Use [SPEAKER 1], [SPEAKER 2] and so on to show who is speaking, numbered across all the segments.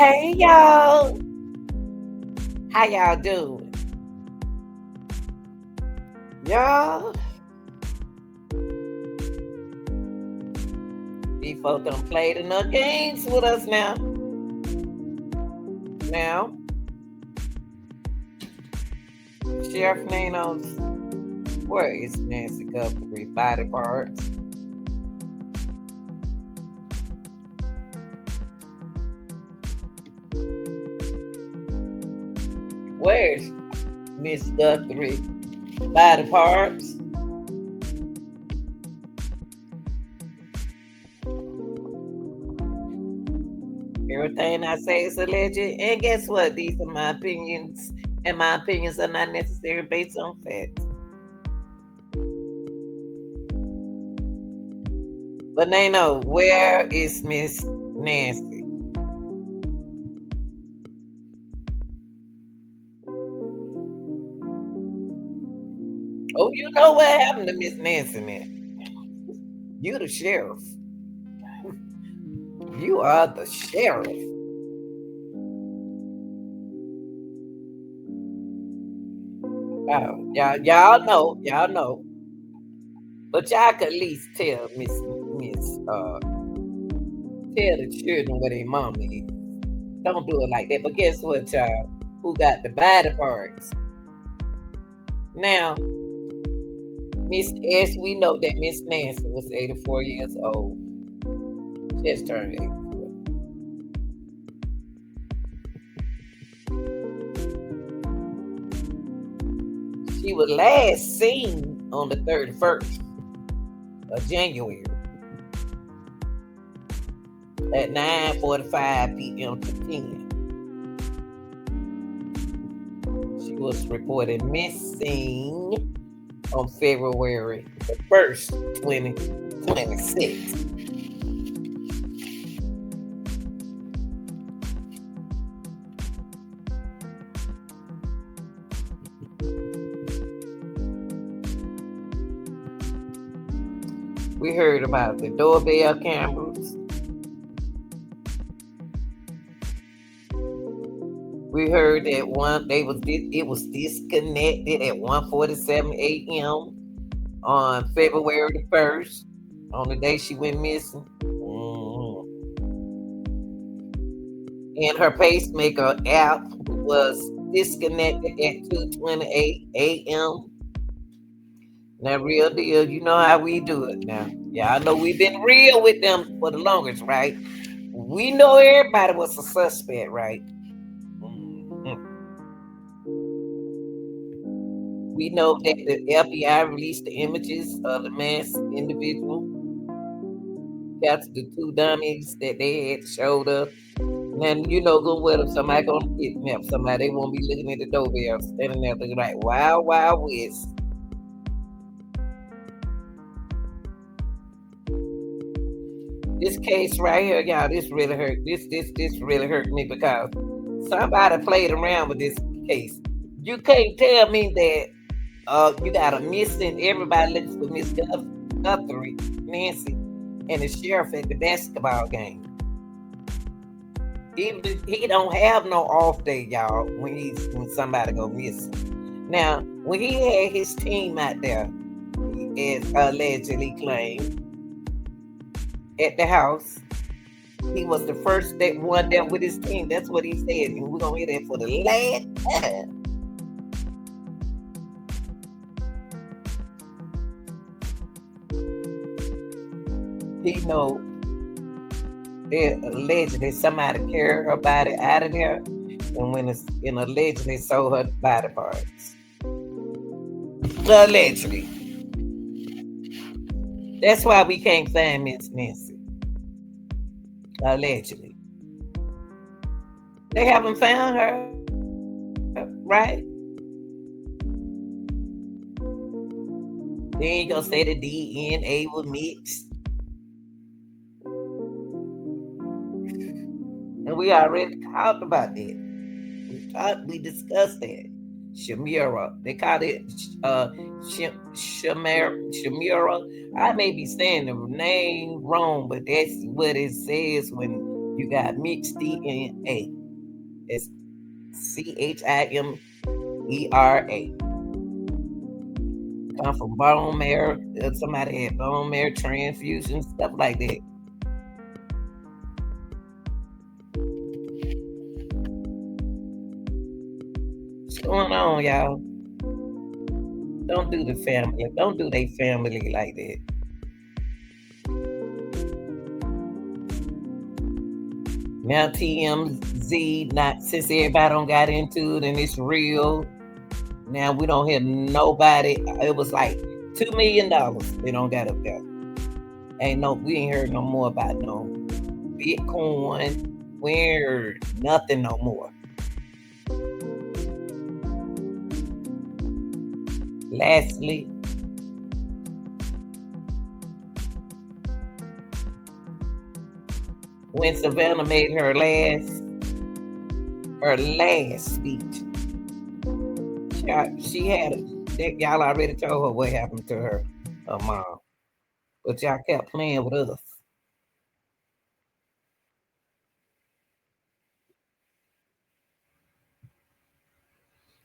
[SPEAKER 1] Hey y'all, how y'all doing? Y'all, these folks done played enough games with us now. Now, Sheriff Nano's, where is Nancy Guthrie body parts? Where's Miss Guthrie body parts? Everything I say is alleged, and guess what? These are my opinions, and my opinions are not necessarily based on facts. But Nano, where is Miss Nancy? Oh, you know what happened to Miss Nancy, man? You the sheriff. You are the sheriff. Oh, y'all know. But y'all could at least tell tell the children where their mama is. Don't do it like that. But guess what, y'all? Who got the body parts? Now, Miss S, we know that Miss Nancy was 84 years old. Just turned 84. She was last seen on the 31st of January at 9:45 p.m. to 10. She was reported missing on February the 1st, 2026. We heard about the doorbell cameras. We heard that it was disconnected at 1:47 a.m. on February the 1st, on the day she went missing. And her pacemaker app was disconnected at 2:28 a.m. Now, real deal, you know how we do it now. Y'all know we've been real with them for the longest, right? We know everybody was a suspect, right? We know that the FBI released the images of the masked individual. Got the two dummies that they had showed up. And you know, good well, if somebody gonna kidnap somebody, they won't be looking at the doorbell, standing there looking like Wild Wild West. This case right here, y'all, this really hurt. This really hurt me because somebody played around with this case. You can't tell me that you got a missing, everybody looking for Miss Guthrie, Nancy, and the sheriff at the basketball game. He don't have no off day, y'all, when somebody go missing. Now, when he had his team out there, as allegedly claimed, at the house, he was the first one there with his team. That's what he said. And we're gonna hear that for the last time. He know that allegedly somebody carried her body out of there, and allegedly sold her body parts. Allegedly. That's why we can't find Miss Nancy. Allegedly. They haven't found her, right? They ain't gonna say the DNA was mixed. And we already talked about that. We discussed that. Shamira. They call it Shamira. I may be saying the name wrong, but that's what it says when You got mixed DNA. It's Chimera. Come from bone marrow. Somebody had bone marrow transfusion, stuff like that. What's going on, y'all? Don't do the family. Don't do they family like that. Now TMZ, not since everybody don't got into it and it's real. Now we don't hear nobody. It was like $2 million. They don't got up there. Ain't no. We ain't heard no more about no Bitcoin. We ain't heard nothing no more. Lastly, when Savannah made her last speech, she had y'all already told her what happened to her mom, but y'all kept playing with us.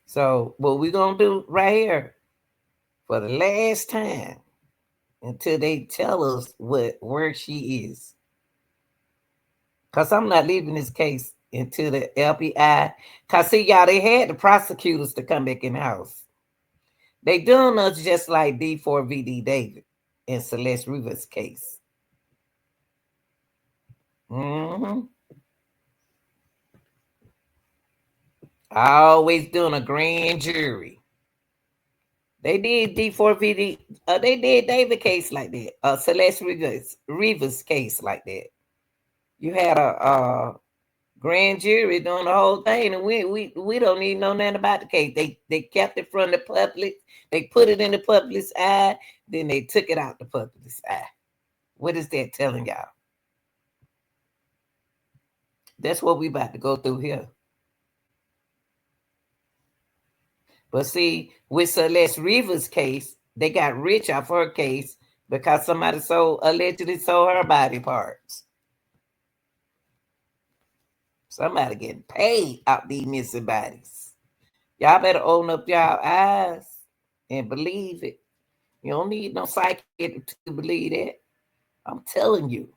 [SPEAKER 1] So what we gonna do right here for the last time until they tell us where she is? Cause I'm not leaving this case until the FBI. Cause see, y'all, they had the prosecutors to come back in the house. They doing us just like D4VD David in Celeste Rivers' case. Hmm. Always doing a grand jury. They did D4VD. They did David case like that. Celeste Rivers case like that. You had a grand jury doing the whole thing, and we don't even know nothing about the case. They kept it from the public. They put it in the public's eye. Then they took it out the public's eye. What is that telling y'all? That's what we about to go through here. But see, with Celeste Rivers' case, they got rich off her case because somebody allegedly sold her body parts. Somebody getting paid out these missing bodies. Y'all better open up y'all eyes and believe it. You don't need no psychiatrist to believe that. I'm telling you.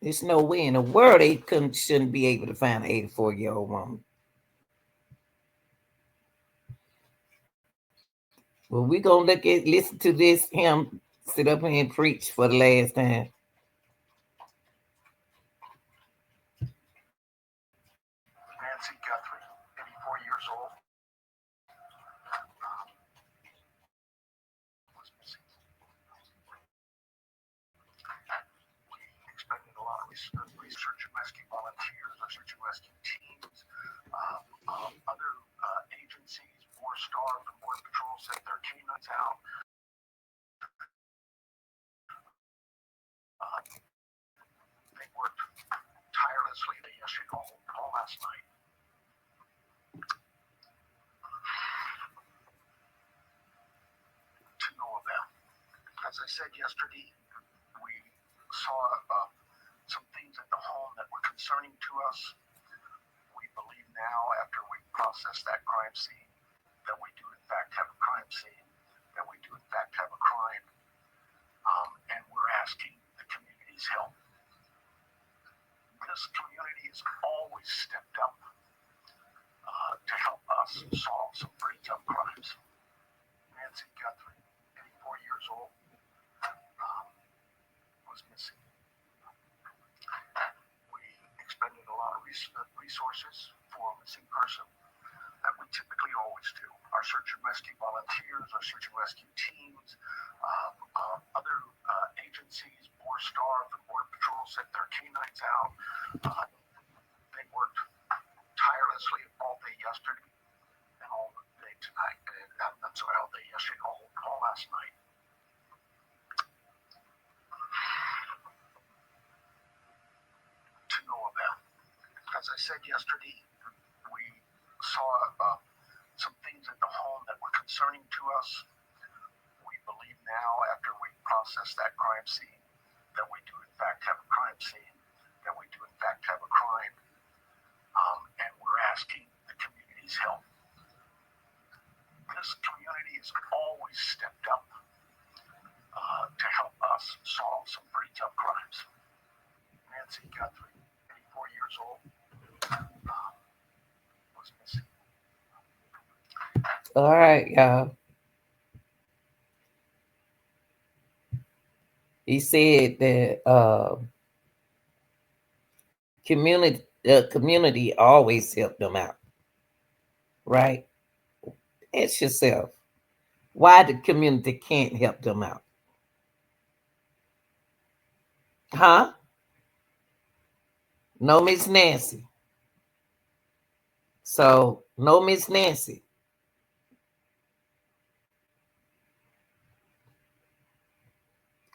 [SPEAKER 1] There's no way in the world they shouldn't be able to find an 84-year-old woman. Well, we gonna listen to this him sit up here and preach for the last time.
[SPEAKER 2] Nancy Guthrie, 84 years old, was missing. We expected a lot of research and rescue volunteers, our search and rescue teams, other agencies, Star from Border Patrol sent their canines out. They worked tirelessly yesterday, all last night. To no avail. As I said yesterday, we saw some things at the home that were concerning to us. We believe now, after we process that crime scene, that we do in fact have a crime scene, that we do in fact have a crime, and we're asking the community's help. This community has always stepped up to help us solve some pretty tough crimes. Nancy Guthrie, 84 years old, was missing. We expended a lot of resources for a missing person, that we typically always do. Our search and rescue volunteers, our search and rescue teams, other agencies, Star from Border Patrol sent their canines out. They worked tirelessly all day yesterday and all day tonight. I'm sorry, all day yesterday, all last night. To no avail. As I said yesterday, we saw some things at the home that were concerning to us. We believe now, after we process that crime scene, that we do in fact have a crime scene, that we do in fact have a crime, and we're asking the community's help. This community has always stepped up to help us solve some pretty tough crimes. Nancy Guthrie, 84 years old, was missing.
[SPEAKER 1] All right, y'all. He said that community always help them out, right? Ask yourself, why the community can't help them out? Huh? No, Miss Nancy. So, no, Miss Nancy.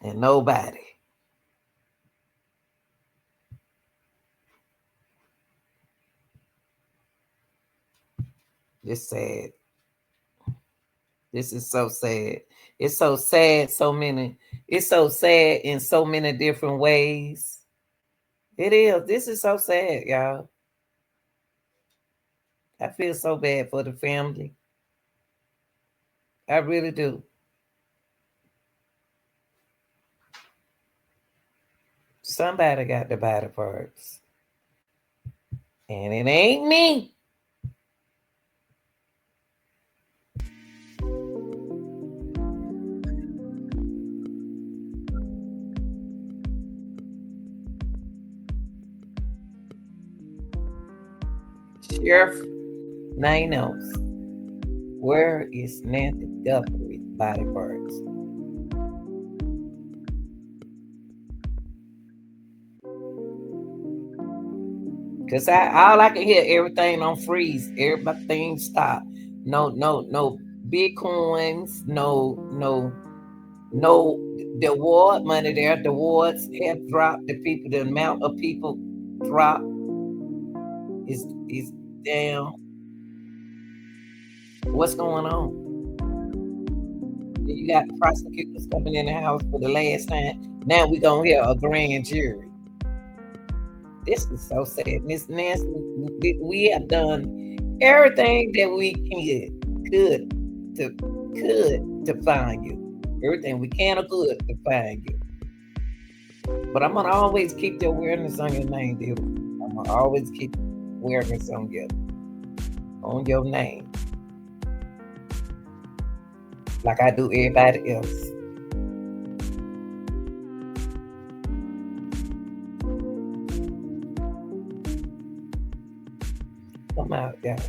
[SPEAKER 1] And nobody. It's sad. This is so sad. It's so sad, it's so sad in so many different ways. It is. This is so sad, y'all. I feel so bad for the family. I really do. Somebody got to buy the parts. And it ain't me. Sheriff Ninos, where is Nancy Guthrie body parts? Cause all I can hear everything on freeze, everything stop. No Bitcoins, no. The award money there. The awards have dropped. The amount of people dropped is down. What's going on? You got prosecutors coming in the house for the last time. Now we gonna hear a grand jury. This is so sad, Miss Nancy. We have done everything that we could to find you. Everything we can or could to find you. But I'm gonna always keep the awareness on your name, dear. I'm gonna always keep awareness on your name, like I do everybody else. Come out, yeah.